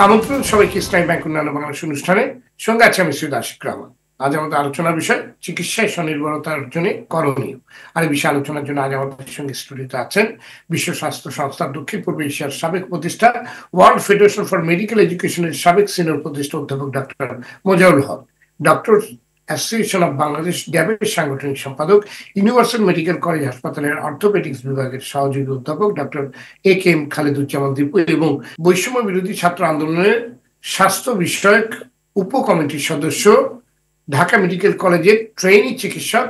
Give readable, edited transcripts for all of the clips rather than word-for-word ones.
আমন্ত্রণ সবাইকে ইসলামী ব্যাংক উন্নয়ন বাংলাদেশ অনুষ্ঠানে। সঙ্গে আছে আমি সৈয়দ আশিক রহমান। আজ আমাদের আলোচনার বিষয় চিকিৎসায় স্বনির্ভরতা অর্জনে করণীয়। আর এই বিষয়ে আলোচনার জন্য আজ আমাদের সঙ্গে স্টুডিওতে আছেন বিশ্ব স্বাস্থ্য সংস্থার দক্ষিণ পূর্ব এশিয়ার সাবেক প্রতিষ্ঠা, ওয়ার্ল্ড ফেডারেশন ফর মেডিকেল এডুকেশনের সাবেক সিনিয়র প্রতিষ্ঠা অধ্যাপক doctor Mojaul Haque, doctor association of Bangladesh diabetes সাংগঠনিক সম্পাদক, ইউনিভার্সাল মেডিকেল কলেজ হাসপাতালের অর্থোপেডিক্স বিভাগের সহযোগী অধ্যাপক doctor A K M Khaleduzzaman Dipu এবং বৈষম্য বিরোধী ছাত্র আন্দোলনের স্বাস্থ্য বিষয়ক উপকমিটির সদস্য, ঢাকা মেডিকেল কলেজের ট্রেইনি চিকিৎসক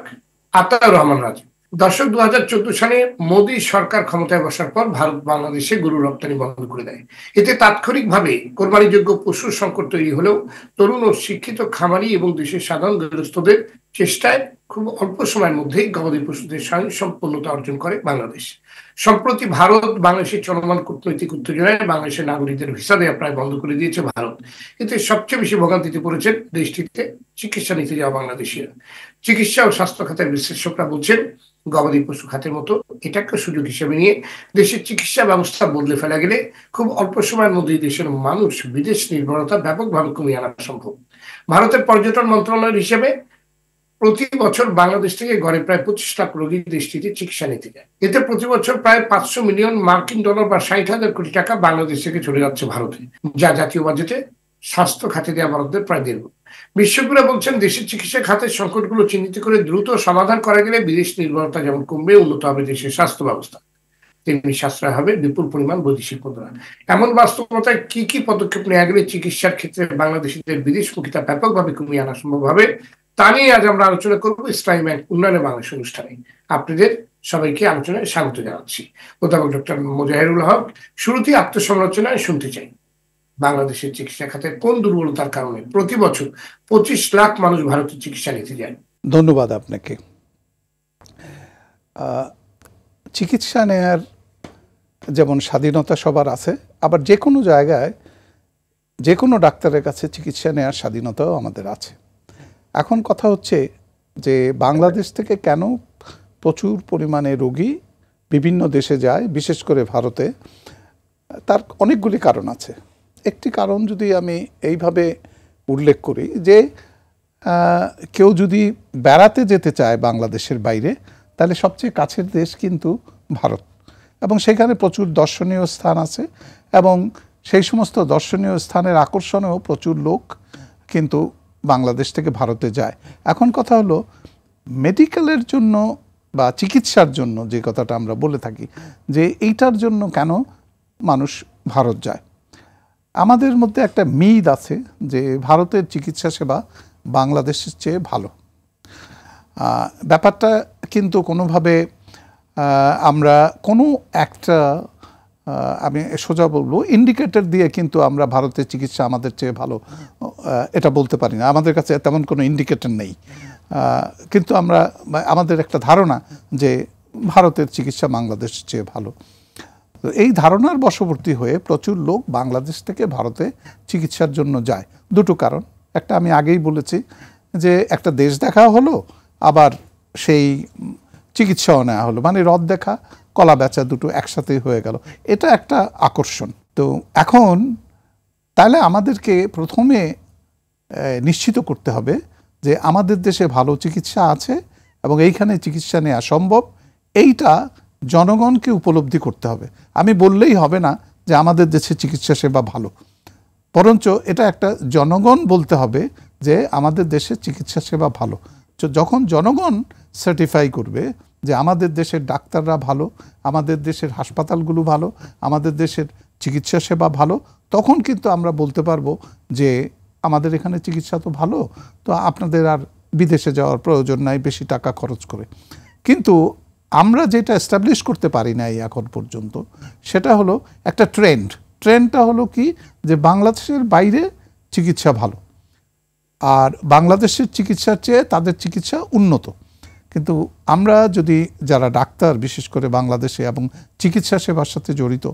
আতাউর রহমান রাজু। দর্শক, 2014 সালে মোদী সরকার ক্ষমতায় বসার পর ভারত বাংলাদেশে গরু রপ্তানি বন্ধ করে দেয়। এতে তাৎক্ষণিকভাবে কোরবানিযোগ্য পশুর সংকট তৈরি হলেও তরুণ ও শিক্ষিত খামারি এবং দেশের সাধারণ গৃহস্থদের চেষ্টায় খুব অল্প সময়ের মধ্যেই গবাদি পশুদের স্বয়ংসম্পূর্ণতা অর্জন করে বাংলাদেশ। সম্প্রতি ভারত বাংলাদেশের চলমান কূটনৈতিক উত্তেজনায় বাংলাদেশের নাগরিকদের ভিসা দেওয়া প্রায় বন্ধ করে দিয়েছে ভারত। এতে সবচেয়ে বেশি ভোগান্তিতে পড়েছেন দেশটিতে চিকিৎসা নিতে যাওয়া বাংলাদেশিরা। চিকিৎসা ও স্বাস্থ্য খাতের বিশেষজ্ঞরা বলছেন, গবাদি পশু খাতের মতো এটাকে সুযোগ হিসেবে নিয়ে দেশের চিকিৎসা ব্যবস্থা বদলে ফেলা গেলে খুব অল্প সময়ের মধ্যেই দেশের মানুষ বিদেশ নির্ভরতা ব্যাপকভাবে কমিয়ে আনা সম্ভব। ভারতের পর্যটন মন্ত্রণালয়ের হিসেবে প্রতি বছর বাংলাদেশ থেকে গড়ে প্রায় 25 লাখ রোগী দেশটিতে চিকিৎসা নিতে যায়। এতে প্রতি বছর প্রায় 500 মিলিয়ন মার্কিন ডলার বা 60,000 কোটি টাকা বাংলাদেশ থেকে চলে যাচ্ছে ভারতে, যা জাতীয় বাজেটে স্বাস্থ্য খাতে দেওয়া বরাদ্দের প্রায় 1.5 গুণ। বিশেষজ্ঞরা বলছেন, দেশের চিকিৎসা খাতের সংকটগুলো চিহ্নিত করে দ্রুত সমাধান করা গেলে বিদেশ নির্ভরতা যেমন কমবে, উন্নত হবে দেশের স্বাস্থ্য ব্যবস্থা, তেমনি সাশ্রয় হবে বিপুল পরিমাণ বৈদেশিক মুদ্রা। এমন বাস্তবতায় কি কি পদক্ষেপ নেওয়া গেলে চিকিৎসার ক্ষেত্রে বাংলাদেশিদের বিদেশমুখিতা ব্যাপকভাবে কমিয়ে আনা সম্ভব হবে, তা নিয়ে আজ আমরা আলোচনা করব ইসলামী ব্যাংক উন্নয়নে বাংলাদেশ অনুষ্ঠানে। আপনাদের সবাইকে আলোচনায় স্বাগত জানাচ্ছি। অধ্যাপক ডক্টর মোজাহিরুল হক, শুরুতেই আত্মসমালোচনায় শুনতে চাই, বাংলাদেশের চিকিৎসা খাতের কোন দুর্বলতার কারণে প্রতি বছর 25 লাখ মানুষ ভারতে চিকিৎসা নিতে যায়? ধন্যবাদ আপনাকে। চিকিৎসা নেয়ার যেমন স্বাধীনতা সবার আছে, আবার যে কোনো জায়গায় যে কোনো ডাক্তারের কাছে চিকিৎসা নেওয়ার স্বাধীনতাও আমাদের আছে। এখন কথা হচ্ছে যে বাংলাদেশ থেকে কেন প্রচুর পরিমাণে রোগী বিভিন্ন দেশে যায়, বিশেষ করে ভারতে, তার অনেকগুলি কারণ আছে। একটি কারণ যদি আমি এইভাবে উল্লেখ করি যে কেউ যদি বেড়াতে যেতে চায় বাংলাদেশের বাইরে, তাহলে সবচেয়ে কাছের দেশ কিন্তু ভারত, এবং সেখানে প্রচুর দর্শনীয় স্থান আছে, এবং সেই সমস্ত দর্শনীয় স্থানের আকর্ষণেও প্রচুর লোক কিন্তু বাংলাদেশ থেকে ভারতে যায়। এখন কথা হলো, মেডিকেলের জন্য বা চিকিৎসার জন্য যে কথাটা আমরা বলে থাকি, যে এইটার জন্য কেন মানুষ ভারত যায়। আমাদের মধ্যে একটা মিথ আছে যে ভারতের চিকিৎসা সেবা বাংলাদেশের চেয়ে ভালো। ব্যাপারটা কিন্তু কোনোভাবে আমরা কোনো একটা আমি সোজা বলবো ইন্ডিকেটর দিয়ে কিন্তু আমরা ভারতের চিকিৎসা আমাদের চেয়ে ভালো এটা বলতে পারি না। আমাদের কাছে তেমন কোনো ইন্ডিকেটর নেই, কিন্তু আমাদের একটা ধারণা যে ভারতের চিকিৎসা বাংলাদেশের চেয়ে ভালো। তো এই ধারণার বশবর্তী হয়ে প্রচুর লোক বাংলাদেশ থেকে ভারতে চিকিৎসার জন্য যায়। দুটো কারণ, একটা আমি আগেই বলেছি যে একটা দেশ দেখা হলো, আবার সেই চিকিৎসাও নেওয়া হলো, মানে রথ দেখা কলা বেচা দুটো একসাথেই হয়ে গেল। এটা একটা আকর্ষণ। তো এখন তাহলে আমাদেরকে প্রথমে নিশ্চিত করতে হবে যে আমাদের দেশে ভালো চিকিৎসা আছে এবং এইখানে চিকিৎসা নেওয়া সম্ভব, এইটা জনগণকে উপলব্ধি করতে হবে। আমি বললেই হবে না যে আমাদের দেশে চিকিৎসা সেবা ভালো, বরঞ্চ এটা একটা জনগণ বলতে হবে যে আমাদের দেশে চিকিৎসা সেবা ভালো। যখন জনগণ সার্টিফাই করবে যে আমাদের দেশের ডাক্তাররা ভালো, আমাদের দেশের হাসপাতালগুলো ভালো, আমাদের দেশের চিকিৎসা সেবা ভালো, তখন কিন্তু আমরা বলতে পারবো যে আমাদের এখানে চিকিৎসা তো ভালো, তো আপনাদের আর বিদেশে যাওয়ার প্রয়োজন নাই বেশি টাকা খরচ করে। কিন্তু আমরা যেটা এস্টাবলিশ করতে পারি নাই এখন পর্যন্ত, সেটা হলো একটা ট্রেন্ডটা হলো কি, যে বাংলাদেশের বাইরে চিকিৎসা ভালো আর বাংলাদেশের চিকিৎসার চেয়ে তাদের চিকিৎসা উন্নত। কিন্তু আমরা যদি যারা ডাক্তার বিশেষ করে বাংলাদেশে এবং চিকিৎসা সেবার সাথে জড়িত,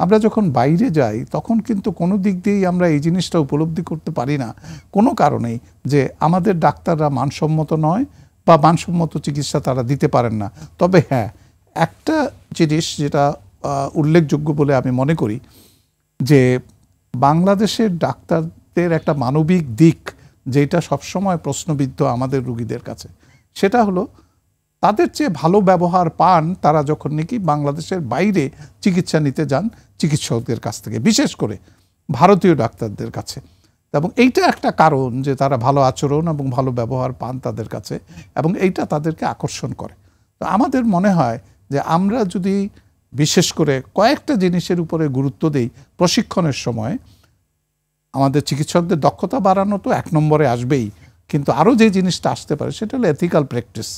আমরা যখন বাইরে যাই তখন কিন্তু কোনো দিক দিয়েই আমরা এই জিনিসটা উপলব্ধি করতে পারি না কোনো কারণেই, যে আমাদের ডাক্তাররা মানসম্মত নয় বা মানসম্মত চিকিৎসা তারা দিতে পারেন না। তবে হ্যাঁ, একটা জিনিস যেটা উল্লেখযোগ্য বলে আমি মনে করি, যে বাংলাদেশের ডাক্তারদের একটা মানবিক দিক যেটা সবসময় প্রশ্নবিদ্ধ আমাদের রুগীদের কাছে, সেটা হলো তাদের চেয়ে ভালো ব্যবহার পান তারা যখন নাকি বাংলাদেশের বাইরে চিকিৎসা নিতে যান চিকিৎসকদের কাছ থেকে, বিশেষ করে ভারতীয় ডাক্তারদের কাছে। এবং এইটা একটা কারণ যে তারা ভালো আচরণ এবং ভালো ব্যবহার পান তাদের কাছে, এবং এইটা তাদেরকে আকর্ষণ করে। তো আমাদের মনে হয় যে আমরা যদি বিশেষ করে কয়েকটা জিনিসের উপরে গুরুত্ব দেই প্রশিক্ষণের সময়, আমাদের চিকিৎসকদের দক্ষতা বাড়ানো তো এক নম্বরে আসবেই, কিন্তু আরও যে জিনিসটা আসতে পারে সেটা হলো এথিক্যাল প্র্যাকটিস।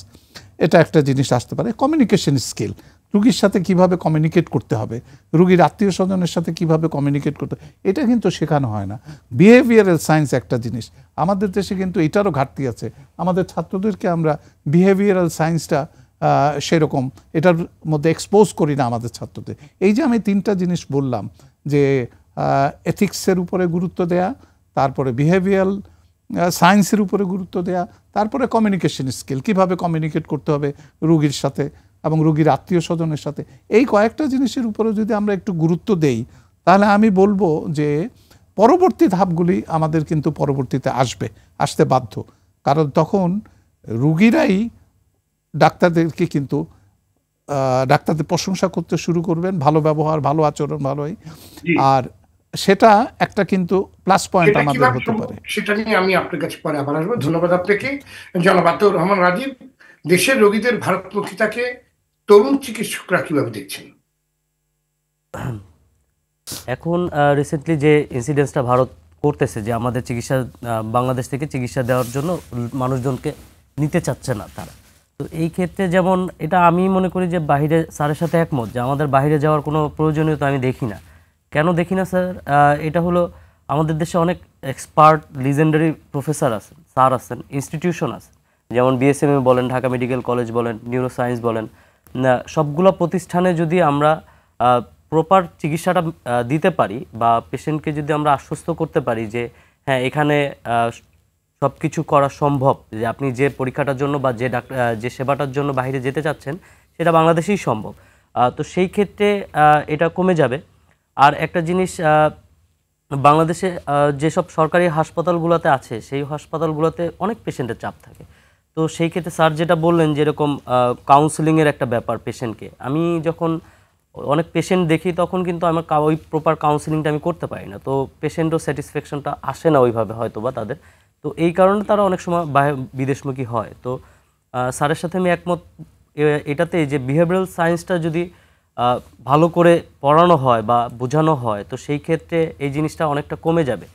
এটা একটা জিনিস আসতে পারে। কমিউনিকেশন স্কিল, রুগীর সাথে কিভাবে কমিউনিকেট করতে হবে, রুগীর আত্মীয় স্বজনের সাথে কিভাবে কমিউনিকেট করতে, এটা কিন্তু শেখানো হয় না। বিহেভিয়ারাল সায়েন্স একটা জিনিস, আমাদের দেশে কিন্তু এটারও ঘাটতি আছে। আমাদের ছাত্রদেরকে আমরা বিহেভিয়ারাল সায়েন্সটা সেরকম এটার মধ্যে এক্সপোজ করি না আমাদের ছাত্রদের। এই যে আমি তিনটা জিনিস বললাম, যে এথিক্সের উপরে গুরুত্ব দেয়া, তারপরে বিহেভিয়ারাল সায়েন্সের উপরে গুরুত্ব দেয়া, তারপরে কমিউনিকেশন স্কিল, কীভাবে কমিউনিকেট করতে হবে রুগীর সাথে এবং রুগীর আত্মীয় স্বজনের সাথে, এই কয়েকটা জিনিসের উপরে যদি আমরা একটু গুরুত্ব দেই, তাহলে আমি বলবো যে পরবর্তী ধাপগুলি আমাদের কিন্তু পরবর্তীতে আসতে বাধ্য। কারণ তখন রুগীরাই ডাক্তারদেরকে কিন্তু ডাক্তারদের প্রশংসা করতে শুরু করবেন, ভালো ব্যবহার, ভালো আচরণ, ভালোই। আর সেটা একটা কিন্তু প্লাস পয়েন্ট আমাদের হতে পারে। সেটা নিয়ে আমি আপনার কাছে পরে আবার আসবো। ধন্যবাদ আপনাকে। জনাব আতাউর রহমান রাজীব, দেশের রোগীদের ভারতমুখিতাকে তরুণ চিকিৎসকরা কিভাবে দেখছেন? এখন রিসেন্টলি যে ইনসিডেন্সটা ভারত করতেছে, যে আমাদের চিকিৎসা বাংলাদেশ থেকে চিকিৎসা দেওয়ার জন্য মানুষজনকে নিতে চাচ্ছে না তারা, তো এই ক্ষেত্রে যেমন এটা আমি মনে করি যে বাইরে স্যারের সাথে একমত যে আমাদের বাইরে যাওয়ার কোনো প্রয়োজনীয়তা আমি দেখি না। কেন দেখি না স্যার? এটা হলো আমাদের দেশে অনেক এক্সপার্ট লিজেন্ডারি প্রফেসর আছেন, স্যার আছেন, ইনস্টিটিউশন আছে, যেমন বিএসএমএ বলেন, ঢাকা মেডিকেল কলেজ বলেন, নিউরো সায়েন্স বলেন, সবগুলো প্রতিষ্ঠানে যদি আমরা প্রপার চিকিৎসাটা দিতে পারি বা পেশেন্টকে যদি আমরা আশ্বস্ত করতে পারি যে হ্যাঁ এখানে সব কিছু করা সম্ভব, যে আপনি যে পরীক্ষাটার জন্য বা যে সেবাটার জন্য বাইরে যেতে চাচ্ছেন সেটা বাংলাদেশেই সম্ভব, তো সেই ক্ষেত্রে এটা কমে যাবে। আর একটা জিনিস, বাংলাদেশে যেসব সরকারি হাসপাতালগুলোতে আছে সেই হাসপাতালগুলোতে অনেক পেশেন্টের চাপ থাকে। তো সেই ক্ষেত্রে স্যার যেটা বললেন যেরকম কাউন্সেলিংয়ের একটা ব্যাপার, পেশেন্টকে আমি যখন অনেক পেশেন্ট দেখি তখন কিন্তু আমার ওই প্রপার কাউন্সেলিংটা আমি করতে পারি না, তো পেশেন্টও স্যাটিসফ্যাকশনটা আসে না ওইভাবে হয়তো বা তাদের, তো এই কারণে তারা অনেক সময় বিদেশমুখী হয়। তো স্যারের সাথে আমি একমত এটাতে যে বিহেভিয়ারাল সায়েন্সটা যদি ভালো করে পড়ানো হয় বা বোঝানো হয়, তো সেই ক্ষেত্রে এই জিনিসটা অনেকটা কমে যাবে।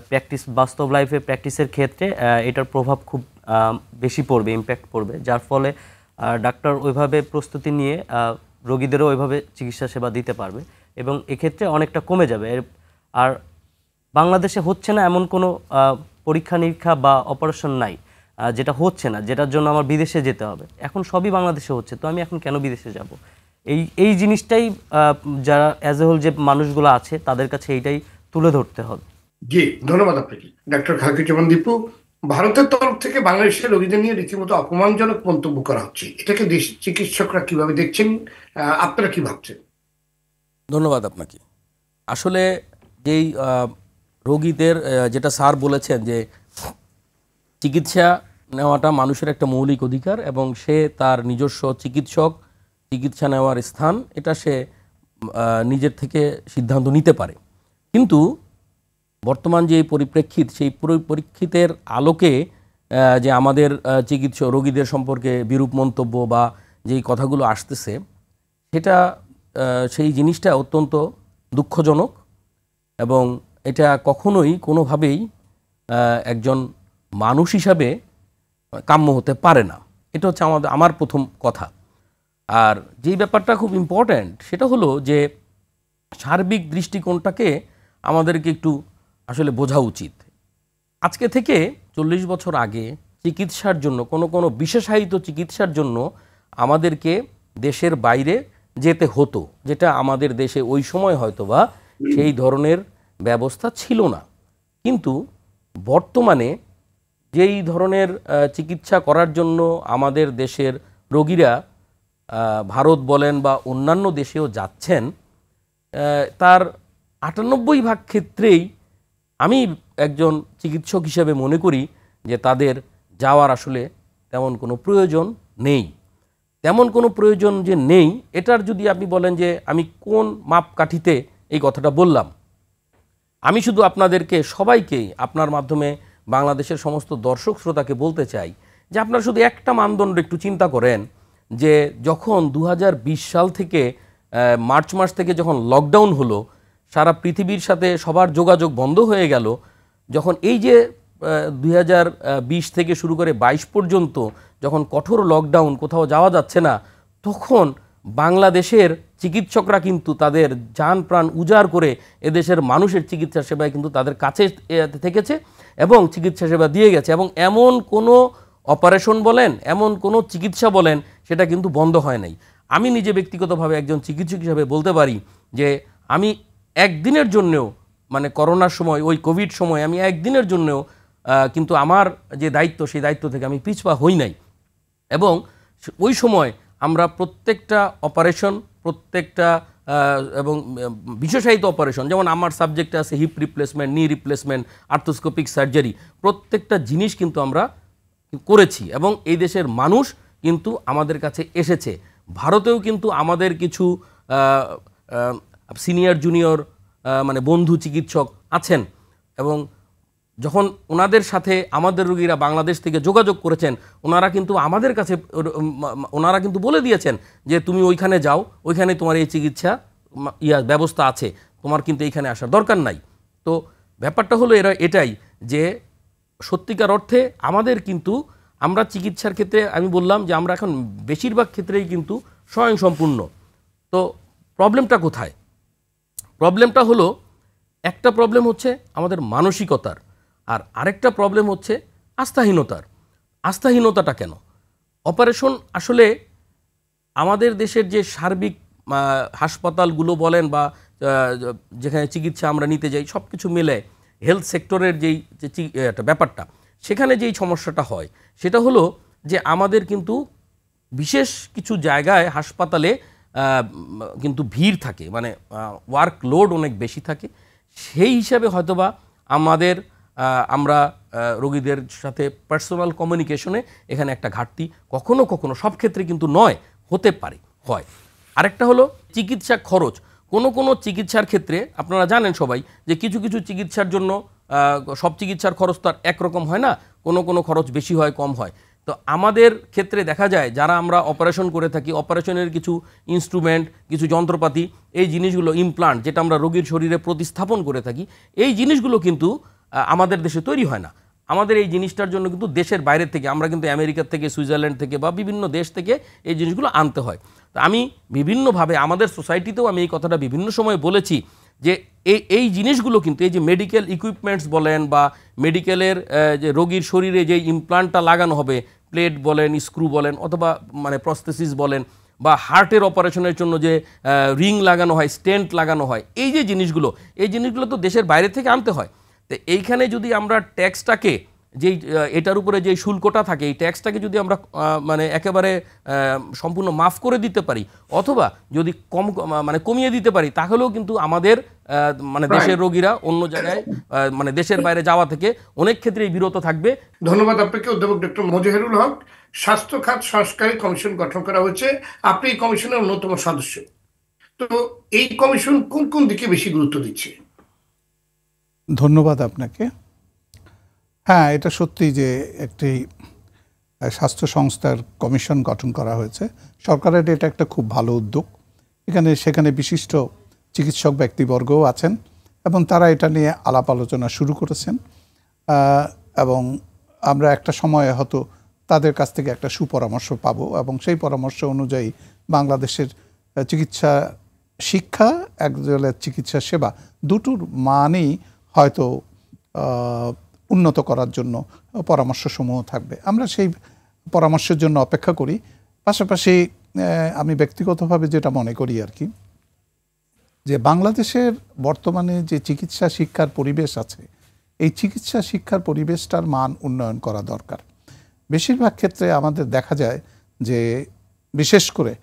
প্র্যাকটিস, বাস্তব লাইফে প্র্যাকটিসের ক্ষেত্রে এটার প্রভাব খুব বেশি পড়বে, ইম্প্যাক্ট পড়বে, যার ফলে ডাক্তার ওইভাবে প্রস্তুতি নিয়ে রোগীদেরও ওইভাবে চিকিৎসা সেবা দিতে পারবে এবং এক্ষেত্রে অনেকটা কমে যাবে। আর বাংলাদেশে হচ্ছে না এমন কোনো পরীক্ষা নিরীক্ষা বা অপারেশন নাই যেটা হচ্ছে না, যেটার জন্য আমার বিদেশে যেতে হবে। এখন সবই বাংলাদেশে হচ্ছে, তো আমি এখন কেন বিদেশে যাব? এই জিনিসটাই যারা অ্যাজ এ হোল যে মানুষগুলো আছে তাদের কাছে এইটাই তুলে ধরতে হবে। জি, ধন্যবাদ আপনাকে। ডাক্তার খাকিরুজ্জামান দীপু, ভারতের তরফ থেকে বাংলাদেশের রোগীদের নিয়ে রীতিমতো অপমানজনক মন্তব্য করা হচ্ছে, এটাকে দেশের চিকিৎসকরা কিভাবে দেখছেন, আপনারা কি ভাবছেন? ধন্যবাদ আপনাকে। আসলে যেই রোগীদের যেটা স্যার বলেছেন যে চিকিৎসা নেওয়াটা মানুষের একটা মৌলিক অধিকার এবং সে তার নিজস্ব চিকিৎসা নেওয়ার স্থান এটা সে নিজের থেকে সিদ্ধান্ত নিতে পারে, কিন্তু বর্তমান যে পরিপ্রেক্ষিত সেই পরিপ্রেক্ষিতের আলোকে যে আমাদের রোগীদের সম্পর্কে বিরূপ মন্তব্য বা যেই কথাগুলো আসতেছে সেটা সেই জিনিসটা অত্যন্ত দুঃখজনক এবং এটা কখনোই কোনোভাবেই একজন মানুষ হিসাবে কাম্য হতে পারে না। এটা হচ্ছে আমার প্রথম কথা। আর যেই ব্যাপারটা খুব ইম্পর্ট্যান্ট সেটা হলো যে সার্বিক দৃষ্টিকোণটাকে আমাদেরকে একটু আসলে বোঝা উচিত। আজকে থেকে 40 বছর আগে চিকিৎসার জন্য কোনো বিশেষায়িত চিকিৎসার জন্য আমাদেরকে দেশের বাইরে যেতে হতো, যেটা আমাদের দেশে ওই সময় হয়তোবা সেই ধরনের ব্যবস্থা ছিল না। কিন্তু বর্তমানে যেই ধরনের চিকিৎসা করার জন্য আমাদের দেশের রোগীরা ভারত বলেন বা অন্যান্য দেশেও যাচ্ছেন, তার 98% ক্ষেত্রেই আমি একজন চিকিৎসক হিসেবে মনে করি যে তাদের যাওয়ার আসলে তেমন কোনো প্রয়োজন নেই। তেমন কোনো প্রয়োজন যে নেই, এটার যদি আপনি বলেন যে আমি কোন মাপকাঠিতে এই কথাটা বললাম, আমি শুধু আপনাদেরকে সবাইকেই আপনার মাধ্যমে বাংলাদেশের সমস্ত দর্শক শ্রোতাকে বলতে চাই যে আপনারা শুধু একটা মানদণ্ড একটু চিন্তা করেন যে যখন 2020 সাল থেকে মার্চ মাস থেকে যখন লকডাউন হলো, সারা পৃথিবীর সাথে সবার যোগাযোগ বন্ধ হয়ে গেল, যখন এই যে 2020 থেকে শুরু করে 22 পর্যন্ত যখন কঠোর লকডাউন, কোথাও যাওয়া যাচ্ছে না, তখন বাংলাদেশের চিকিৎসকরা কিন্তু তাদের জান প্রাণ উজাড় করে এদেশের মানুষের চিকিৎসা সেবায় কিন্তু তাদের কাছে থেকেছে এবং চিকিৎসা সেবা দিয়ে গেছে। এবং এমন কোনো অপারেশন বলেন, এমন কোনো চিকিৎসা বলেন, সেটা কিন্তু বন্ধ হয় নাই। আমি নিজে ব্যক্তিগতভাবে একজন চিকিৎসক হিসাবে বলতে পারি যে আমি একদিনের জন্যেও, মানে করোনার সময়, ওই কোভিড সময় আমি একদিনের জন্যেও কিন্তু আমার যে দায়িত্ব, সেই দায়িত্ব থেকে আমি পিছপা হই নাই। এবং ওই সময় আমরা প্রত্যেকটা অপারেশন, প্রত্যেকটা এবং বিশেষায়িত অপারেশন, যেমন আমার সাবজেক্টে আছে হিপ রিপ্লেসমেন্ট, নি রিপ্লেসমেন্ট, আর্থোস্কোপিক সার্জারি, প্রত্যেকটা জিনিস কিন্তু আমরা করেছি এবং এই দেশের মানুষ কিন্তু আমাদের কাছে এসেছে। ভারতেও কিন্তু আমাদের কিছু সিনিয়র জুনিয়র মানে বন্ধু চিকিৎসক আছেন এবং যখন ওনাদের সাথে আমাদের রোগীরা বাংলাদেশ থেকে যোগাযোগ করেছেন, ওনারা কিন্তু আমাদের কাছে ওনারা কিন্তু বলে দিয়েছেন যে তুমি ওইখানে যাও, ওইখানে তোমার এই চিকিৎসা ব্যবস্থা আছে, তোমার কিন্তু এইখানে আসার দরকার নাই। তো ব্যাপারটা হলো এটাই যে সত্যিকার অর্থে আমাদের কিন্তু, আমরা চিকিৎসার ক্ষেত্রে আমি বললাম যে আমরা এখন বেশিরভাগ ক্ষেত্রেই কিন্তু স্বয়ংসম্পূর্ণ। তো প্রবলেমটা কোথায়? প্রবলেমটা হলো, একটা প্রবলেম হচ্ছে আমাদের মানসিকতার, আর আরেকটা প্রবলেম হচ্ছে আস্থাহীনতার। আস্থাহীনতাটা কেন? অপারেশন আসলে আমাদের দেশের যে সার্বিক হাসপাতালগুলো বলেন বা যেখানে চিকিৎসা আমরা নিতে যাই, সব কিছু মিলে হেলথ সেক্টরের যেই একটা ব্যাপারটা, সেখানে যেই সমস্যাটা হয় সেটা হলো যে আমাদের কিন্তু বিশেষ কিছু জায়গায় হাসপাতালে কিন্তু ভিড় থাকে, মানে ওয়ার্কলোড অনেক বেশি থাকে। সেই হিসাবে হয়তোবা আমরা রোগীদের সাথে পার্সোনাল কমিউনিকেশনে এখানে একটা ঘাটতি কখনো কখনো, সব ক্ষেত্রে কিন্তু নয়, হতে পারে, হয়। আরেকটা হলো চিকিৎসা খরচ। কোনো চিকিৎসার ক্ষেত্রে আপনারা জানেন সবাই যে কিছু কিছু চিকিৎসার জন্য সব চিকিৎসার খরচ তো আর একরকম হয় না, কোনো খরচ বেশি হয়, কম হয়। তো আমাদের ক্ষেত্রে দেখা যায় যারা আমরা অপারেশন করে থাকি, অপারেশনের কিছু ইনস্ট্রুমেন্ট, কিছু যন্ত্রপাতি, এই জিনিসগুলো, ইমপ্লান্ট যেটা আমরা রোগীর শরীরে প্রতিস্থাপন করে থাকি, এই জিনিসগুলো কিন্তু আমাদের দেশে তৈরি হয় না। আমাদের এই জিনিসটার জন্য কিন্তু দেশের বাইরে থেকে, আমরা কিন্তু আমেরিকা থেকে, সুইজারল্যান্ড থেকে বা বিভিন্ন দেশ থেকে এই জিনিসগুলো আনতে হয়। তো আমি বিভিন্নভাবে আমাদের সোসাইটিতেও আমি এই কথাটা বিভিন্ন সময় বলেছি যে এই জিনিসগুলো কিন্তু, এই যে মেডিকেল ইকুইপমেন্টস বলেন বা মেডিকেলের যে রোগীর শরীরে যে ইমপ্লান্টটা লাগানো হবে, প্লেট বলেন, স্ক্রু বলেন, অথবা মানে প্রস্থেসিস বলেন, বা হার্টের অপারেশনের জন্য যে রিং লাগানো হয়, স্টেন্ট লাগানো হয়, এই যে জিনিসগুলো, এই জিনিসগুলো তো দেশের বাইরে থেকে আনতে হয়। তো এইখানে যদি আমরা ট্যাক্সটাকে, যেই এটার উপরে যে শুল্কটা থাকে, এই ট্যাক্সটাকে যদি আমরা মানে একেবারে সম্পূর্ণ মাফ করে দিতে পারি, অথবা যদি মানে কমিয়ে দিতে পারি, তাহলেও কিন্তু আমাদের মানে দেশের রোগীরা অন্য জায়গায় মানে দেশের বাইরে যাওয়া থেকে অনেক ক্ষেত্রেই বিরত থাকবে। ধন্যবাদ আপনাকে অধ্যাপক ডক্টর মোজাহিরুল হক। স্বাস্থ্য খাত সংস্কারে কমিশন গঠন করা হয়েছে, আপনি এই কমিশনের অন্যতম সদস্য। তো এই কমিশন কোন কোন দিকে বেশি গুরুত্ব দিচ্ছে? ধন্যবাদ আপনাকে। হ্যাঁ, এটা সত্যি যে একটি স্বাস্থ্য সংস্থার কমিশন গঠন করা হয়েছে। সরকারের এটা একটা খুব ভালো উদ্যোগ। সেখানে বিশিষ্ট চিকিৎসক ব্যক্তিবর্গও আছেন এবং তারা এটা নিয়ে আলাপ আলোচনা শুরু করেছেন এবং আমরা একটা সময়ে হয়তো তাদের কাছ থেকে একটা সুপরামর্শ পাব এবং সেই পরামর্শ অনুযায়ী বাংলাদেশের চিকিৎসা শিক্ষা, একজনের চিকিৎসা সেবা, দুটোর মানই হয়তো উন্নত করার জন্য পরামর্শসমূহ থাকবে। আমরা সেই পরামর্শের জন্য অপেক্ষা করি। পাশাপাশি আমি ব্যক্তিগতভাবে যেটা মনে করি আর কি, যে বাংলাদেশের বর্তমানে যে চিকিৎসা শিক্ষার পরিবেশ আছে, এই চিকিৎসা শিক্ষার পরিবেশটার মান উন্নয়ন করা দরকার। বেশিরভাগ ক্ষেত্রে আমাদের দেখা যায় যে বিশেষ করে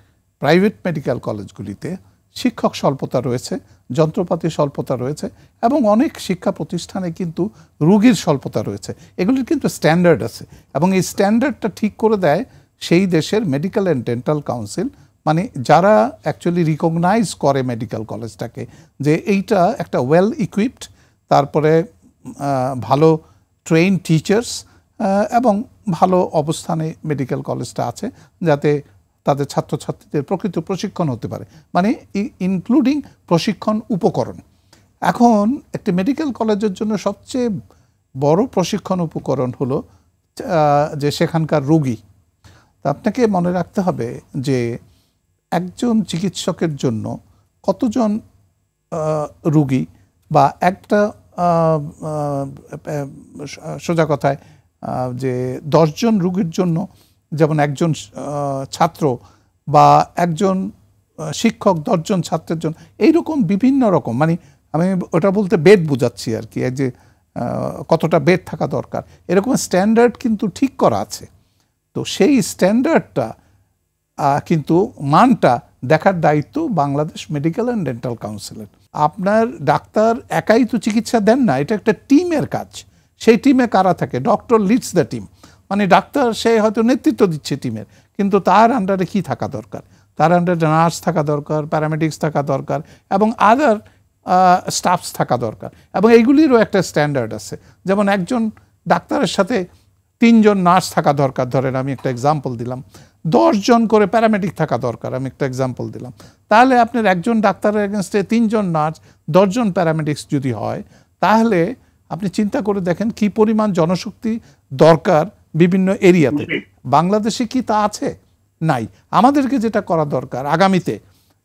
প্রাইভেট মেডিকেল কলেজগুলিতে শিক্ষক স্বল্পতা রয়েছে, যন্ত্রপাতি স্বল্পতা রয়েছে, এবং অনেক শিক্ষা প্রতিষ্ঠানে কিন্তু রোগীর স্বল্পতা রয়েছে। এগুলির কিন্তু স্ট্যান্ডার্ড আছে, এবং এই স্ট্যান্ডার্ডটা ঠিক করে দেয় সেই দেশের মেডিকেল অ্যান্ড ডেন্টাল কাউন্সিল, মানে যারা অ্যাকচুয়ালি রিকগনাইজ করে মেডিকেল কলেজটাকে যে এইটা একটা ওয়েল ইকুইপড, তারপরে ভালো ট্রেইন টিচার্স এবং ভালো অবস্থানে মেডিকেল কলেজটা আছে, যাতে তাদের ছাত্রছাত্রীদের প্রকৃত প্রশিক্ষণ হতে পারে, মানে ইনক্লুডিং প্রশিক্ষণ উপকরণ। এখন একটি মেডিকেল কলেজের জন্য সবচেয়ে বড় প্রশিক্ষণ উপকরণ হলো যে সেখানকার রোগী। আপনাকে মনে রাখতে হবে যে একজন চিকিৎসকের জন্য কতজন রোগী, বা একটা সোজা কথায় যে 10 জন রোগীর জন্য যেমন একজন ছাত্র বা একজন শিক্ষক 10 জন ছাত্রের জন্য, এইরকম বিভিন্ন রকম, মানে আমি ওটা বলতে বেড বোঝাচ্ছি আর কি, যে কতটা বেড থাকা দরকার, এরকম স্ট্যান্ডার্ড কিন্তু ঠিক করা আছে। তো সেই স্ট্যান্ডার্ডটা কিন্তু মানটা দেখার দায়িত্ব বাংলাদেশ মেডিকেল অ্যান্ড ডেন্টাল কাউন্সিলের। আপনার ডাক্তার একাই তো চিকিৎসা দেন না, এটা একটা টিমের কাজ। সেই টিমে কারা থাকে? ডক্টর লিডস দ্য টিম, মানে ডাক্তার সে হয়তো নেতৃত্ব দিচ্ছে টিমের, কিন্তু তার আন্ডারে কি থাকা দরকার? তার আন্ডারে নার্স থাকা দরকার, প্যারামেডিক্স থাকা দরকার, এবং আদার স্টাফস থাকা দরকার, এবং এইগুলিরও একটা স্ট্যান্ডার্ড আছে। যেমন একজন ডাক্তারের সাথে 3 জন নার্স থাকা দরকার, ধরেন আমি একটা এক্সাম্পল দিলাম, 10 জন করে প্যারামেডিক থাকা দরকার, আমি একটা এক্সাম্পল দিলাম। তাহলে আপনার একজন ডাক্তারের এগেনস্টে 3 জন নার্স, 10 জন প্যারামেডিক্স যদি হয়, তাহলে আপনি চিন্তা করে দেখেন কি পরিমাণ জনশক্তি দরকার বিভিন্ন এরিয়াতে। বাংলাদেশে কি তা আছে? নাই। আমাদেরকে যেটা করা দরকার আগামীতে,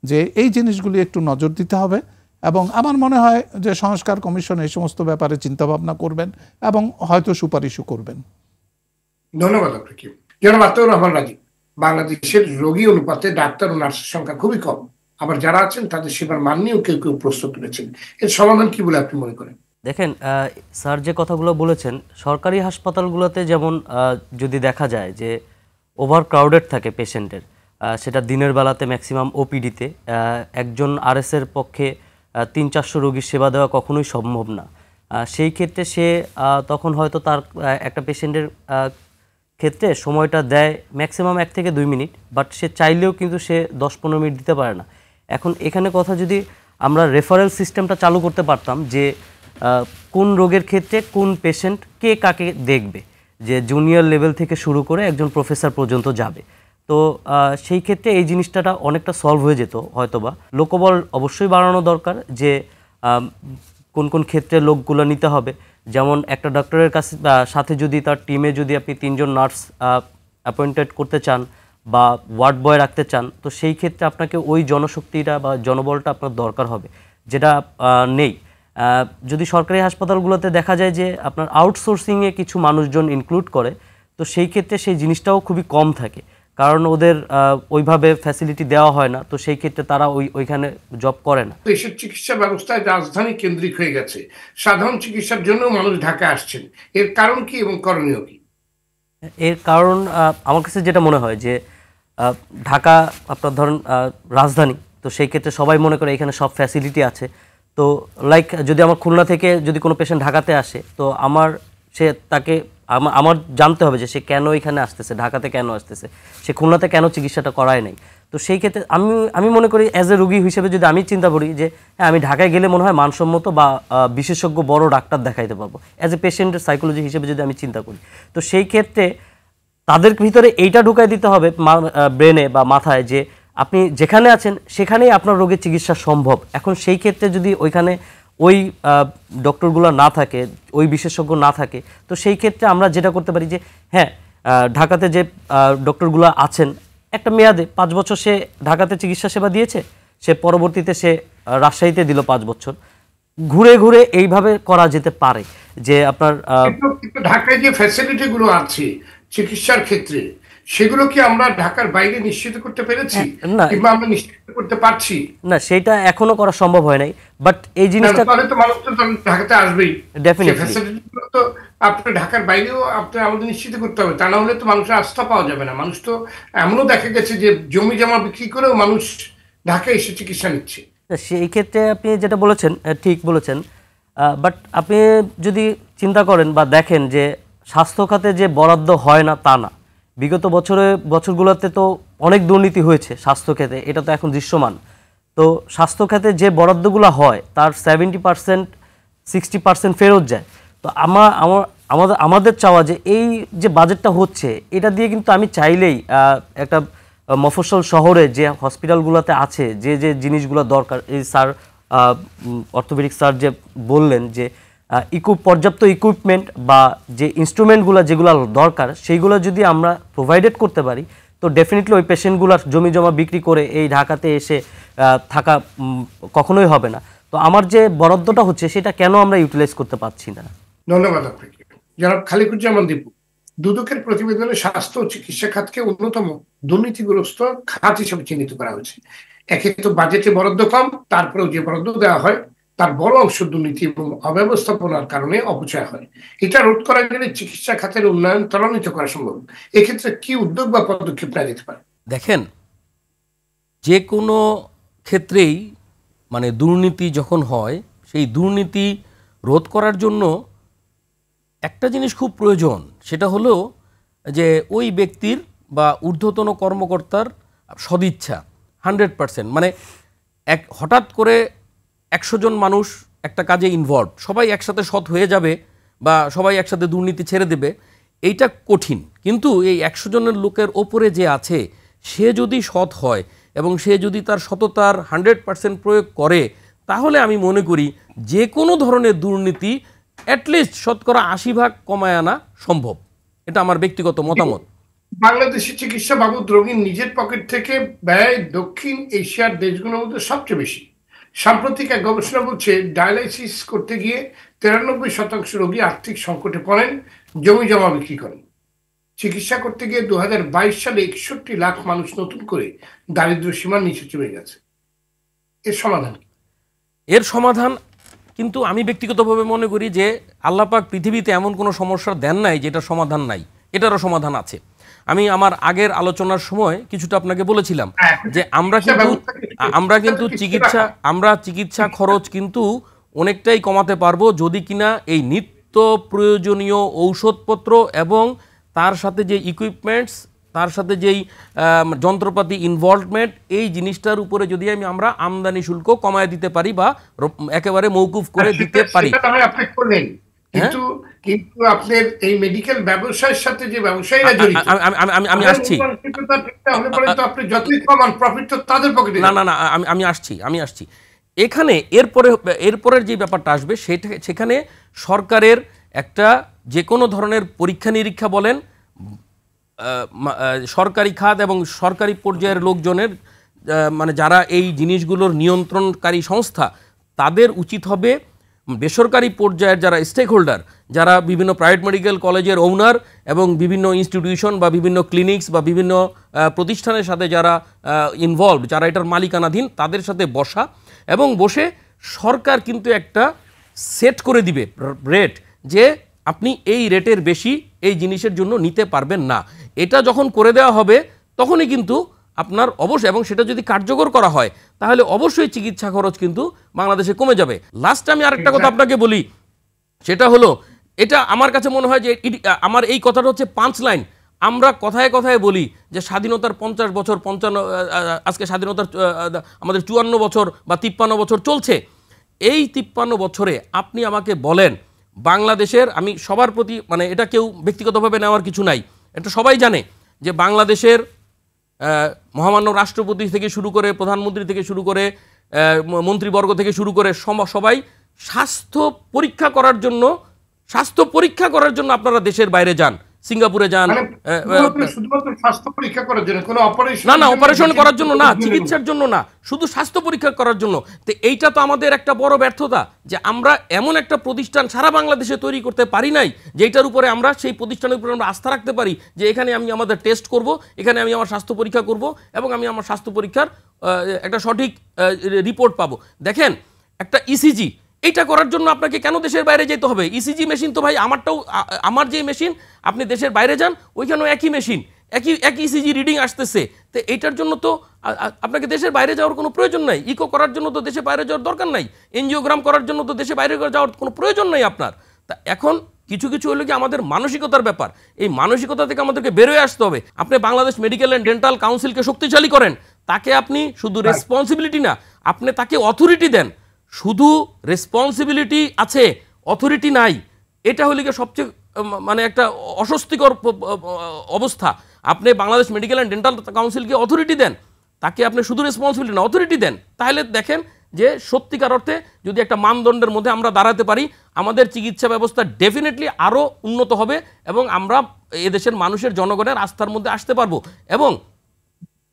যে এই জিনিসগুলি একটু নজর দিতে হবে, এবং আমার মনে হয় যে সংস্কার কমিশন এই সমস্ত ব্যাপারে চিন্তাভাবনা করবেন এবং হয়তো সুপারিশও করবেন। ধন্যবাদ আপনাকে। জনাব আতাউর রহমান রাজীব, বাংলাদেশের রোগী অনুপাতে ডাক্তার ও নার্সের সংখ্যা খুবই কম, আবার যারা আছেন তাদের সেবার মান নিয়েও কেউ কেউ প্রশ্ন তুলেছেন, এর সমাধান কি বলে আপনি মনে করেন? দেখেন, স্যার যে কথাগুলো বলেছেন, সরকারি হাসপাতালগুলোতে যেমন যদি দেখা যায় যে ওভার ক্রাউডেড থাকে পেশেন্টের, সেটা দিনের বেলাতে ম্যাক্সিমাম ওপিডিতে একজন আরএসের পক্ষে 300-400 রোগীর সেবা দেওয়া কখনোই সম্ভব না। সেই ক্ষেত্রে সে তখন হয়তো তার একটা পেশেন্টের ক্ষেত্রে সময়টা দেয় ম্যাক্সিমাম 1 থেকে 2 মিনিট, বাট সে চাইলেও কিন্তু সে 10-15 মিনিট দিতে পারে না। এখন এখানে কথা, যদি আমরা রেফারেল সিস্টেমটা চালু করতে পারতাম যে কোন রোগের ক্ষেত্রে কোন পেশেন্ট কে কাকে দেখবে, যে জুনিয়র লেভেল থেকে শুরু করে একজন প্রফেসর পর্যন্ত যাবে, তো সেই ক্ষেত্রে এই জিনিসটা অনেকটা সলভ হয়ে যেত হয়তোবা। লোকবল অবশ্যই বাড়ানো দরকার, যে কোন কোন ক্ষেত্রে লোকগুলো নিতে হবে। যেমন একটা ডক্টরের কাছে সাথে যদি তার টিমে যদি আপনি 3 জন নার্স অ্যাপয়েন্টেড করতে চান বা ওয়ার্ড বয় রাখতে চান, তো সেই ক্ষেত্রে আপনাকে ওই জনশক্তিটা বা জনবলটা আপনার দরকার হবে, যেটা নেই। যদি সরকারি হাসপাতালগুলোতে দেখা যায় যে আপনার আউটসোর্সিংয়ে কিছু মানুষজন ইনক্লুড করে, তো সেই ক্ষেত্রে সেই জিনিসটাও খুবই কম থাকে, কারণ ওদের ওইভাবে ফ্যাসিলিটি দেওয়া হয় না, তো সেই ক্ষেত্রে তারা ওইখানে জব করে না। দেশের চিকিৎসা ব্যবস্থায় রাজধানী কেন্দ্রিক হয়ে গেছে, সাধারণ চিকিৎসার জন্য মানুষ ঢাকা আসছেন, এর কারণ কি এবং করণীয় কি? এর কারণ আমার কাছে যেটা মনে হয় যে ঢাকা আপনার ধরেন রাজধানী, তো সেই ক্ষেত্রে সবাই মনে করে এখানে সব ফ্যাসিলিটি আছে। তো লাইক যদি আমার খুলনা থেকে যদি কোনো পেশেন্ট ঢাকাতে আসে, তো তাকে আমার জানতে হবে যে সে কেন এখানে আসতেছে, ঢাকাতে কেন আসতেছে, সে খুলনাতে কেন চিকিৎসাটা করায় নাই। তো সেই ক্ষেত্রে আমি মনে করি অ্যাজ এ রোগী হিসেবে যদি আমি চিন্তা করি যে হ্যাঁ, আমি ঢাকায় গেলে মনে হয় মানসম্মত বা বিশেষজ্ঞ বড় ডাক্তার দেখাইতে পারবো, অ্যাজ এ পেশেন্টের সাইকোলজি হিসেবে যদি আমি চিন্তা করি, তো সেই ক্ষেত্রে তাদের ভিতরে এইটা ঢুকাই দিতে হবে ব্রেনে বা মাথায়, যে আপনি যেখানে আছেন সেখানেই আপনার রোগের চিকিৎসা সম্ভব। এখন সেই ক্ষেত্রে যদি ওইখানে ওই ডক্টরগুলো না থাকে, ওই বিশেষজ্ঞ না থাকে, তো সেই ক্ষেত্রে আমরা যেটা করতে পারি যে হ্যাঁ, ঢাকাতে যে ডক্টরগুলো আছেন, একটা মেয়াদে 5 বছর সে ঢাকাতে চিকিৎসা সেবা দিয়েছে, সে পরবর্তীতে সে রাজশাহীতে দিল 5 বছর, ঘুরে ঘুরে এইভাবে করা যেতে পারে। যে আপনার ঢাকায় যে ফ্যাসিলিটি গুলো আছে চিকিৎসার ক্ষেত্রে, সেগুলো কি আমরা ঢাকার বাইরে নিশ্চিত করতে পেরেছি, কিংবা আমরা নিশ্চিত করতে পারছি না? সেটা এখনো করা সম্ভব হয় নাই, বাট এই জিনিসটা তাহলে তো মানুষ তো ঢাকাতে আসবেই, ডেফিনেটলি ফ্যাসিলিটিগুলো তো আপনার ঢাকার বাইরেও আপনার আমাদের নিশ্চিত করতে হবে, তা না হলে তো মানুষের আস্থা পাওয়া যাবে না। মানুষ তো এমনও দেখা গেছে যে জমি জমা বিক্রি করেও মানুষ ঢাকায় এসে চিকিৎসা নিচ্ছে। সেই ক্ষেত্রে আপনি যেটা বলেছেন ঠিক বলেছেন, বাট আপনি যদি চিন্তা করেন বা দেখেন যে স্বাস্থ্য খাতে যে বরাদ্দ হয় না তা না, বিগত বছরগুলোতে তো অনেক দুর্নীতি হয়েছে স্বাস্থ্য খাতে, এটা তো এখন দৃশ্যমান। তো স্বাস্থ্য খাতে যে বরাদ্দগুলো হয় তার 70% 60% ফেরত যায়। তো আমাদের চাওয়া যে এই যে বাজেটটা হচ্ছে এটা দিয়ে কিন্তু আমি চাইলেই একটা মফস্বল শহরে যে হসপিটালগুলোতে আছে যে যে জিনিসগুলো দরকার, এই স্যার অর্থোপেডিক স্যার যে বললেন যে পর্যাপ্ত ইকুইপমেন্ট বা যে ইনস্ট্রুমেন্টগুলো যেগুলো দরকার সেইগুলো যদি আমরা প্রোভাইডেড করতে পারি, তো ডেফিনেটলি ওই পেশেন্টগুলোর জমি জমা বিক্রি করে এই ঢাকাতে এসে থাকা কখনোই হবে না। তো আমার যে বরাদ্দটা হচ্ছে সেটা কেন আমরা ইউটিলাইজ করতে পারছি না? ধন্যবাদ আপনাকে। জনাব খালিকুজ্জামান দীপু, দুদকের প্রতিবেদনে স্বাস্থ্য ও চিকিৎসা খাতকে অন্যতম দুর্নীতিগ্রস্ত খাত হিসেবে চিহ্নিত করা হয়েছে। একে তো বাজেটে বরাদ্দ কম, তারপরেও যে বরাদ্দ দেওয়া হয় তার বড় অংশ দুর্নীতি এবং অব্যবস্থাপনার কারণে অপচয় হয়। এটা রোধ করা গেলে চিকিৎসা খাতের উন্নয়ন ত্বরান্বিত করা সম্ভব। এক্ষেত্রে কি উদ্যোগ বা পদক্ষেপ নেওয়া যেতে পারে? দেখেন, যে কোনো ক্ষেত্রেই মানে দুর্নীতি যখন হয়, সেই দুর্নীতি রোধ করার জন্য একটা জিনিস খুব প্রয়োজন, সেটা হলো যে ওই ব্যক্তির বা ঊর্ধ্বতন কর্মকর্তার সদিচ্ছা 100%। মানে হঠাৎ করে 100 জন মানুষ একটা কাজে ইনভলভ, সবাই একসাথে সৎ হয়ে যাবে বা সবাই একসাথে দুর্নীতি ছেড়ে দেবে, এইটা কঠিন। কিন্তু এই 100 জনের লোকের ওপরে যে আছে সে যদি সৎ হয় এবং সে যদি তার সততার 100% প্রয়োগ করে, তাহলে আমি মনে করি যে কোনো ধরনের দুর্নীতি অ্যাটলিস্ট 80% কমায় আনা সম্ভব। এটা আমার ব্যক্তিগত মতামত। বাংলাদেশি চিকিৎসা বাবদ রোগীর নিজের পকেট থেকে ব্যয় দক্ষিণ এশিয়ার দেশগুলোর মধ্যে সবচেয়ে বেশি। সাম্প্রতিক এক গবেষণা বলছে ডায়ালাইসিস করতে গিয়ে 93% রোগী আর্থিক সংকটে পড়েন, জমি জমা বিক্রি করেন। চিকিৎসা করতে গিয়ে 2022 সালে 61 লাখ মানুষ নতুন করে দারিদ্র্য সীমার নিচে চলে গেছে। এর সমাধান কি? এর সমাধান কিন্তু আমি ব্যক্তিগতভাবে মনে করি যে আল্লাহ পাক পৃথিবীতে এমন কোনো সমস্যা দেন নাই যেটা সমাধান নাই, এটারও সমাধান আছে। আমি আমার আগের আলোচনার সময় কিছুটা আপনাকে বলেছিলাম যে আমরা কিন্তু চিকিৎসা খরচ কিন্তু অনেকটাই কমাতে পারবো যদি কিনা এই নিত্য প্রয়োজনীয় ঔষধপত্র এবং তার সাথে যে ইকুইপমেন্টস, তার সাথে যেই যন্ত্রপাতি ইনভলভমেন্ট, এই জিনিসটার উপরে যদি আমরা আমদানি শুল্ক কমায় দিতে পারি বা একেবারে মৌকুফ করে দিতে পারি। আপনি করলেন, কিন্তু কিন্তু আপনার এই মেডিকেল ব্যবসায়ের সাথে যে ব্যবসায়ীরা জড়িত, আমি আসছি, আপনি যতই কমান প্রফিট তো তাদের পকেটে। না, আমি আসছি এখানে। এরপরের যে ব্যাপারটা আসবে সেখানে সরকারের একটা যে কোনো ধরনের পরীক্ষা নিরীক্ষা বলেন, সরকারি খাত এবং সরকারি পর্যায়ের লোকজনের মানে যারা এই জিনিসগুলোর নিয়ন্ত্রণকারী সংস্থা, তাদের উচিত হবে বেসরকারি পর্যায়ের যারা স্টেক হোল্ডার, যারা বিভিন্ন প্রাইভেট মেডিকেল কলেজের ওনার এবং বিভিন্ন ইনস্টিটিউশন বা বিভিন্ন ক্লিনিক্স বা বিভিন্ন প্রতিষ্ঠানের সাথে যারা ইনভলভ, যারা এটার মালিকানাধীন, তাদের সাথে বসা এবং বসে সরকার কিন্তু একটা সেট করে দিবে রেট, যে আপনি এই রেটের বেশি এই জিনিসের জন্য নিতে পারবেন না। এটা যখন করে দেওয়া হবে তখনই কিন্তু আপনার অবশ্যই, এবং সেটা যদি কার্যকর করা হয় তাহলে অবশ্যই চিকিৎসা খরচ কিন্তু বাংলাদেশে কমে যাবে। লাস্টে আমি আরেকটা কথা আপনাকে বলি, সেটা হলো, এটা আমার কাছে মনে হয় যে আমার এই কথাটা হচ্ছে 5 লাইন। আমরা কথায় কথায় বলি যে স্বাধীনতার 50 বছর, আজকে স্বাধীনতার আমাদের 54 বছর বা 53 বছর চলছে। এই 53 বছরে আপনি আমাকে বলেন বাংলাদেশের, আমি সবার প্রতি মানে এটা কেউ ব্যক্তিগতভাবে নেওয়ার কিছু নাই, এটা সবাই জানে যে বাংলাদেশের মহামান্য রাষ্ট্রপতি থেকে শুরু করে, প্রধানমন্ত্রী থেকে শুরু করে, মন্ত্রীবর্গ থেকে শুরু করে সবাই স্বাস্থ্য পরীক্ষা করার জন্য আপনারা দেশের বাইরে যান, সিঙ্গাপুরে যান। শুধুমাত্র স্বাস্থ্য পরীক্ষা করার জন্য, কোনো অপারেশন না, অপারেশন করার জন্য না, চিকিৎসার জন্য না, শুধু স্বাস্থ্য পরীক্ষা করার জন্য। তো এইটা তো আমাদের একটা বড় ব্যর্থতা যে আমরা এমন একটা প্রতিষ্ঠান সারা বাংলাদেশে তৈরি করতে পারি নাই যেটার উপরে আমরা সেই প্রতিষ্ঠানের উপরে আমরা আস্থা রাখতে পারি যে এখানে আমি আমাদের টেস্ট করব, এখানে আমি আমার স্বাস্থ্য পরীক্ষা করব এবং আমি আমার স্বাস্থ্য পরীক্ষার একটা সঠিক রিপোর্ট পাবো। দেখেন, একটা ইসিজি, এইটা করার জন্য আপনাকে কেন দেশের বাইরে যেতে হবে? ইসিজি মেশিন তো ভাই আমার যে মেশিন, আপনি দেশের বাইরে যান ওইখানেও একই মেশিন, একই একই ইসিজি রিডিং আসতেছে। তো এইটার জন্য তো আপনাকে দেশের বাইরে যাওয়ার কোনো প্রয়োজন নাই, ইকো করার জন্য তো দেশের বাইরে যাওয়ার দরকার নাই, এনজিওগ্রাম করার জন্য তো দেশের বাইরে যাওয়ার কোনো প্রয়োজন নাই আপনার। তা এখন কিছু কিছু হলো কি আমাদের মানসিকতার ব্যাপার, এই মানসিকতা থেকে আমাদেরকে বেরোয় আসতে হবে। আপনি বাংলাদেশ মেডিকেল অ্যান্ড ডেন্টাল কাউন্সিলকে শক্তিশালী করেন, তাকে আপনি শুধু রেসপন্সিবিলিটি না, আপনি তাকে অথরিটি দেন। শুধু রেসপন্সিবিলিটি আছে, অথরিটি নাই, এটা হলে কি সবচেয়ে মানে একটা অস্বস্তিকর অবস্থা। আপনি বাংলাদেশ মেডিকেল অ্যান্ড ডেন্টাল কাউন্সিলকে অথরিটি দেন, তাকে আপনি শুধু রেসপন্সিবিলিটি না অথরিটি দেন, তাহলে দেখেন যে সত্যিকার অর্থে যদি একটা মানদণ্ডের মধ্যে আমরা দাঁড়াতে পারি, আমাদের চিকিৎসা ব্যবস্থা ডেফিনেটলি আরও উন্নত হবে এবং আমরা এদেশের মানুষের জনগণের আস্থার মধ্যে আসতে পারবো। এবং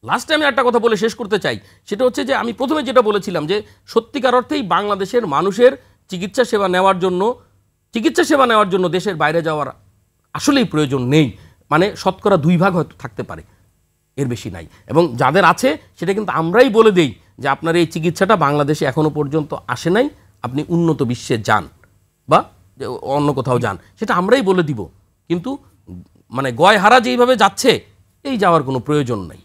লাস্টে আমি একটা কথা বলে শেষ করতে চাই, সেটা হচ্ছে যে আমি প্রথমে যেটা বলেছিলাম যে সত্যিকার অর্থেই বাংলাদেশের মানুষের চিকিৎসা সেবা নেওয়ার জন্য দেশের বাইরে যাওয়ার আসলেই প্রয়োজন নেই। মানে শতকরা 2 ভাগ হয়তো থাকতে পারে, এর বেশি নাই। এবং যাদের আছে সেটা কিন্তু আমরাই বলে দেই যে আপনার এই চিকিৎসাটা বাংলাদেশে এখনো পর্যন্ত আসে নাই, আপনি উন্নত বিশ্বে যান বা অন্য কোথাও যান, সেটা আমরাই বলে দিব। কিন্তু মানে গয়হারা যেইভাবে যাচ্ছে, এই যাওয়ার কোনো প্রয়োজন নাই।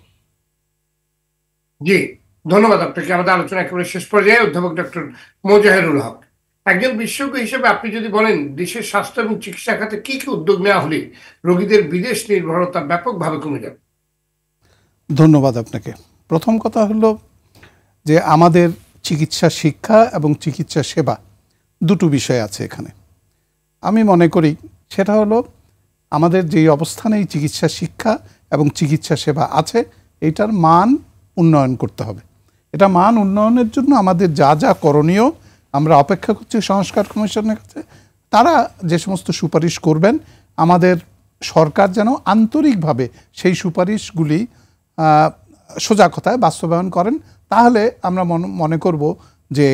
জি, ধন্যবাদ আপনাকে। আমাদের আলোচনা একেবারে শেষ পর্যায়ে অধ্যাপক ডক্টর মোজাহেরুল হক, একজন বিশেষজ্ঞ হিসেবে আপনি যদি বলেন দেশের স্বাস্থ্য এবং চিকিৎসা খাতে কি কি উদ্যোগ নেওয়া হলে রোগীদের বিদেশ নির্ভরতা ব্যাপকভাবে কমে যাবে? ধন্যবাদ আপনাকে। প্রথম কথা হলো যে আমাদের চিকিৎসা শিক্ষা এবং চিকিৎসা সেবা দুটো বিষয় আছে এখানে। আমি মনে করি সেটা হলো আমাদের যেই অবস্থানেই চিকিৎসা শিক্ষা এবং চিকিৎসা সেবা আছে, এইটার মান উন্নয়ন করতে হবে। এটা মান উন্নয়নের জন্য আমাদের যা যা করণীয়, আমরা অপেক্ষা করছি সংস্কার কমিশনের কাছে, তারা যে সমস্ত সুপারিশ করবেন, আমাদের সরকার যেন আন্তরিকভাবে সেই সুপারিশগুলি সোজা কথায় বাস্তবায়ন করেন। তাহলে আমরা মনে করব যে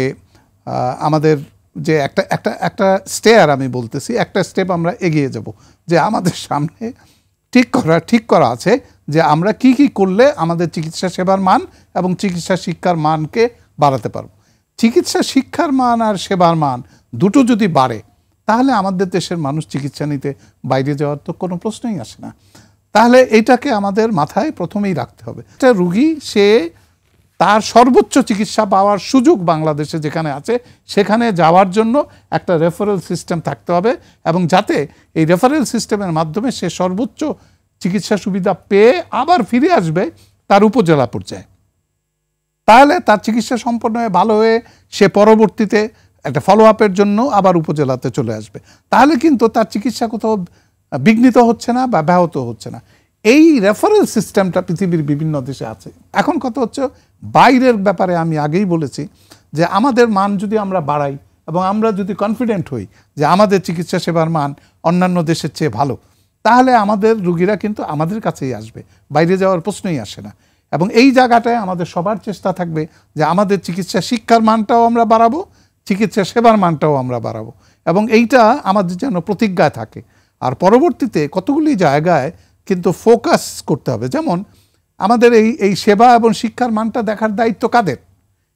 আমাদের যে একটা স্টেয়ার, আমি বলতেছি একটা স্টেপ আমরা এগিয়ে যাব, যে আমাদের সামনে ঠিক করা আছে যে আমরা কি কি করলে আমাদের চিকিৎসা সেবার মান এবং চিকিৎসা শিক্ষার মানকে বাড়াতে পারব। চিকিৎসা শিক্ষার মান আর সেবার মান দুটো যদি বাড়ে, তাহলে আমাদের দেশের মানুষ চিকিৎসা নিতে বাইরে যাওয়ার তো কোনো প্রশ্নই আসে না। তাহলে এইটাকে আমাদের মাথায় প্রথমেই রাখতে হবে। একটা রুগী সে তার সর্বোচ্চ চিকিৎসা পাওয়ার সুযোগ বাংলাদেশে যেখানে আছে, সেখানে যাওয়ার জন্য একটা রেফারেল সিস্টেম থাকতে হবে, এবং যাতে এই রেফারেল সিস্টেমের মাধ্যমে সে সর্বোচ্চ চিকিৎসা সুবিধা পেয়ে আবার ফিরে আসবে তার উপজেলা পর্যায়ে। তাহলে তার চিকিৎসা সম্পন্ন হয়ে ভালো হয়ে সে পরবর্তীতে একটা ফলো আপের জন্য আবার উপজেলাতে চলে আসবে। তাহলে কিন্তু তার চিকিৎসা কোথাও বিঘ্নিত হচ্ছে না বা ব্যাহত হচ্ছে না। এই রেফারেল সিস্টেমটা পৃথিবীর বিভিন্ন দেশে আছে। এখন কথা হচ্ছে বাইরের ব্যাপারে আমি আগেই বলেছি যে আমাদের মান যদি আমরা বাড়াই এবং আমরা যদি কনফিডেন্ট হই যে আমাদের চিকিৎসা সেবার মান অন্যান্য দেশের চেয়ে ভালো, তাহলে আমাদের রুগীরা কিন্তু আমাদের কাছেই আসবে, বাইরে যাওয়ার প্রশ্নই আসে না। এবং এই জায়গাটায় আমাদের সবার চেষ্টা থাকবে যে আমাদের চিকিৎসা শিক্ষার মানটাও আমরা বাড়াবো, চিকিৎসা সেবার মানটাও আমরা বাড়াবো, এবং এইটা আমাদের যেন প্রতিজ্ঞায় থাকে। আর পরবর্তীতে কতগুলি জায়গায় কিন্তু ফোকাস করতে হবে। যেমন আমাদের এই সেবা এবং শিক্ষার মানটা দেখার দায়িত্ব কাদের?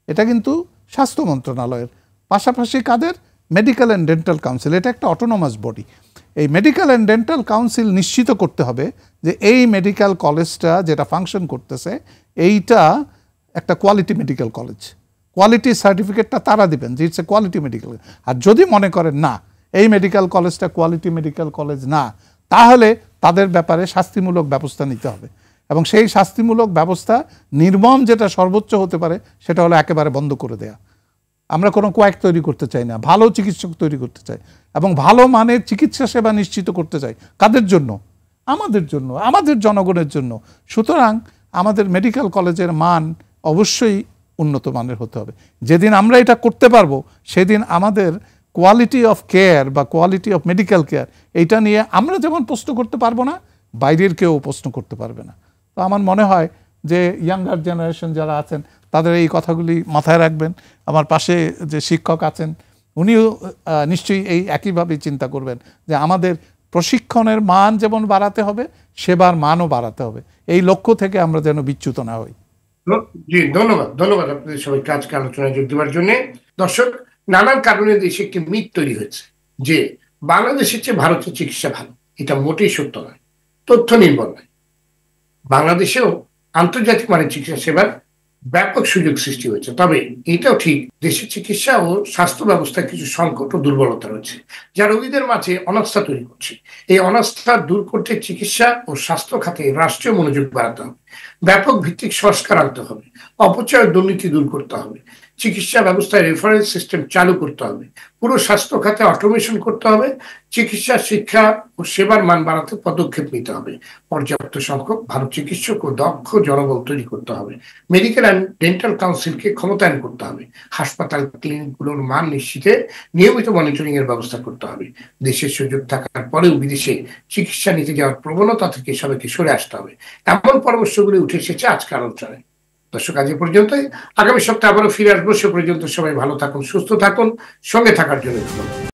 এটা কিন্তু স্বাস্থ্য মন্ত্রণালয়ের, পাশাপাশি কাদের? Medical and dental council. এটা একটা অটোনমাস বডি। এই মেডিকেল অ্যান্ড ডেন্টাল কাউন্সিল নিশ্চিত করতে হবে যে এই মেডিকেল কলেজটা যেটা ফাংশন করতেছে, এইটা একটা কোয়ালিটি মেডিকেল কলেজ। কোয়ালিটি সার্টিফিকেটটা তারা দিবেন যে ইটস এ কোয়ালিটি মেডিকেল। আর যদি মনে করেন না এই মেডিকেল কলেজটা কোয়ালিটি মেডিকেল কলেজ না, তাহলে তাদের ব্যাপারে শাস্তিমূলক ব্যবস্থা নিতে হবে। এবং সেই শাস্তিমূলক ব্যবস্থা নির্মম যেটা সর্বোচ্চ হতে পারে সেটা হলো একেবারে বন্ধ করে দেয়া। আমরা কোনো কোয়াক তৈরি করতে চাই না, ভালো চিকিৎসক তৈরি করতে চাই এবং ভালো মানের চিকিৎসা সেবা নিশ্চিত করতে চাই। কাদের জন্য? আমাদের জন্য, আমাদের জনগণের জন্য। সুতরাং আমাদের মেডিকেল কলেজের মান অবশ্যই উন্নত মানের হতে হবে। যেদিন আমরা এটা করতে পারবো, সেদিন আমাদের কোয়ালিটি অফ কেয়ার বা কোয়ালিটি অফ মেডিকেল কেয়ার, এইটা নিয়ে আমরা যেমন প্রশ্ন করতে পারবো না, বাইরের কেউ প্রশ্ন করতে পারবে না। তো আমার মনে হয় যে ইয়াঙ্গার জেনারেশন যারা আছেন তাদের এই কথাগুলি মাথায় রাখবেন। আমার পাশে যে শিক্ষক আছেন উনিও নিশ্চয়ই এই একইভাবেই চিন্তা করবেন যে আমাদের প্রশিক্ষণের মান যেমন বাড়াতে হবে, সেবার মানও বাড়াতে হবে। এই লক্ষ্য থেকে আমরা যেন বিচ্যুত না হই। জি, ধন্যবাদ আপনাদের সবাইকে আজকে আলোচনায় যোগ দেওয়ার জন্য। দর্শক, নানান কারণে দেশে একটি মিথ তৈরি হয়েছে যে বাংলাদেশের চেয়ে ভারতের চিকিৎসা ভালো। এটা মোটেই সত্য নয়, তথ্য নির্ভর নয়। বাংলাদেশেও আন্তর্জাতিক মানের চিকিৎসা সেবার ব্যাপক সুযোগ সৃষ্টি হয়েছে। তবে এটাও ঠিক, দেশের চিকিৎসা ও স্বাস্থ্য ব্যবস্থায় কিছু সংকট ও দুর্বলতা রয়েছে, যা রোগীদের মাঝে অনাস্থা তৈরি করছে। এই অনাস্থা দূর করতে চিকিৎসা ও স্বাস্থ্য খাতে রাষ্ট্রীয় মনোযোগ বাড়াতে হবে, ব্যাপক ভিত্তিক সংস্কার আনতে হবে, অপচয় দুর্নীতি দূর করতে হবে, চিকিৎসা ব্যবস্থায় রেফারেন্স সিস্টেম চালু করতে হবে, পুরো স্বাস্থ্য খাতে অটোমেশন করতে হবে, চিকিৎসা শিক্ষা ও সেবার মান বাড়াতে পদক্ষেপ নিতে হবে, পর্যাপ্ত সংখ্যক ভালো চিকিৎসক ও দক্ষ জনবল তৈরি করতে হবে, মেডিকেল অ্যান্ড ডেন্টাল কাউন্সিলকে ক্ষমতায়ন করতে হবে, হাসপাতাল ক্লিনিকগুলোর মান নিশ্চিতে নিয়মিত মনিটরিং এর ব্যবস্থা করতে হবে। দেশের সুযোগ থাকার পরেও বিদেশে চিকিৎসা নিতে যাওয়ার প্রবণতা থেকে সবাইকে সরে আসতে হবে, এমন পরামর্শগুলি উঠে এসেছে আজকের আলোচনায়। দর্শক, আজ এ পর্যন্তই। আগামী সপ্তাহে আবারও ফিরে আসবো। সে পর্যন্ত সবাই ভালো থাকুন, সুস্থ থাকুন, সঙ্গে থাকার জন্য ধন্যবাদ।